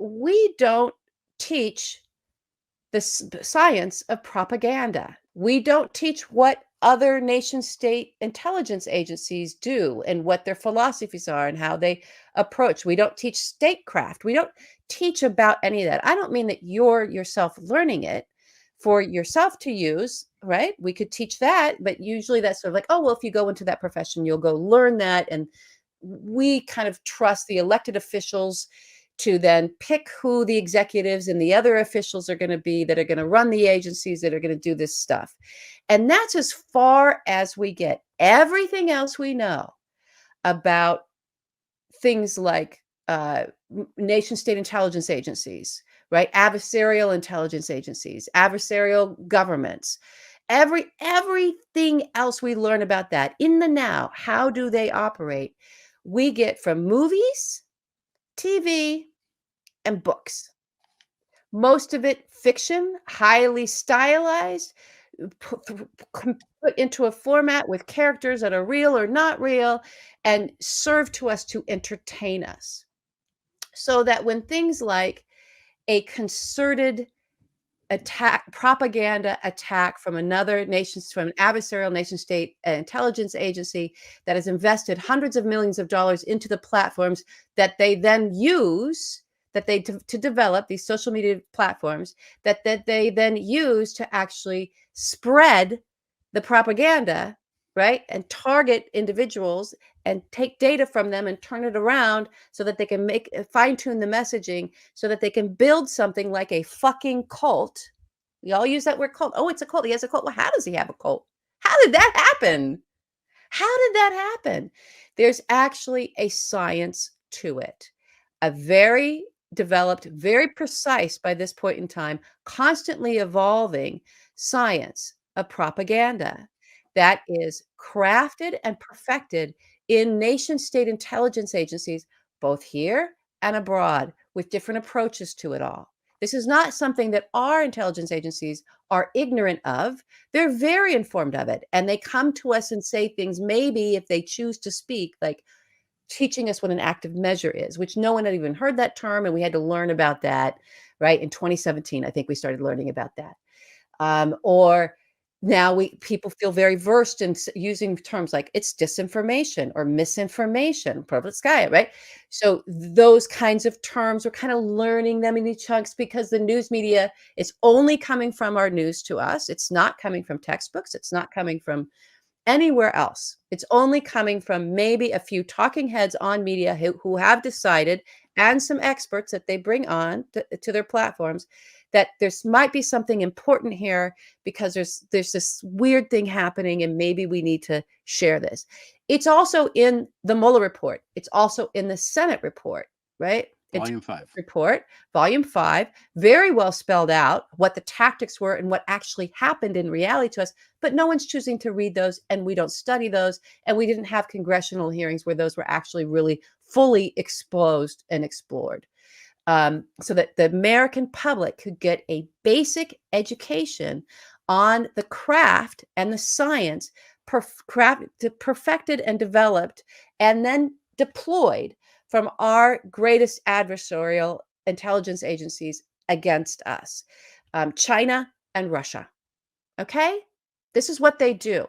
we don't teach the science of propaganda. We don't teach what other nation state intelligence agencies do and what their philosophies are and how they approach. We don't teach statecraft. We don't teach about any of that. I don't mean that you're yourself learning it for yourself to use, right? We could teach that, but usually that's sort of like, oh, well, if you go into that profession, you'll go learn that. And we kind of trust the elected officials to then pick who the executives and the other officials are going to be that are going to run the agencies that are going to do this stuff. And that's as far as we get. Everything else we know about things like nation state intelligence agencies, right? Adversarial intelligence agencies, adversarial governments, everything else we learn about that in the now, how do they operate? We get from movies, TV, and books. Most of it fiction, highly stylized, put into a format with characters that are real or not real, and serve to us to entertain us. So that when things like a concerted attack, propaganda attack from another nation, from an adversarial nation state intelligence agency that has invested hundreds of millions of dollars into the platforms that they then use, to develop these social media platforms that they then use to actually spread the propaganda, right? And target individuals and take data from them and turn it around so that they can fine tune the messaging so that they can build something like a fucking cult. We all use that word cult. Oh, it's a cult. He has a cult. Well, how does he have a cult? How did that happen? How did that happen? There's actually a science to it, a very developed, very precise by this point in time, constantly evolving science of propaganda that is crafted and perfected in nation state intelligence agencies, both here and abroad, with different approaches to it all. This is not something that our intelligence agencies are ignorant of. They're very informed of it. And they come to us and say things, maybe if they choose to speak, like teaching us what an active measure is, which no one had even heard that term. And we had to learn about that, right? In 2017, I think we started learning about that. Or now people feel very versed in using terms like it's disinformation or misinformation, Sky, right? So those kinds of terms, we're kind of learning them in chunks because the news media is only coming from our news to us. It's not coming from textbooks. It's not coming from anywhere else. It's only coming from maybe a few talking heads on media who have decided, and some experts that they bring on to their platforms, that there's might be something important here because there's this weird thing happening and maybe we need to share this. It's also in the Mueller report. It's also in the Senate report, right? Volume 5. Report, volume 5, very well spelled out what the tactics were and what actually happened in reality to us, but no one's choosing to read those and we don't study those. And we didn't have congressional hearings where those were actually really fully exposed and explored. So that the American public could get a basic education on the craft and the science perfected and developed and then deployed from our greatest adversarial intelligence agencies against us, China and Russia. Okay? This is what they do.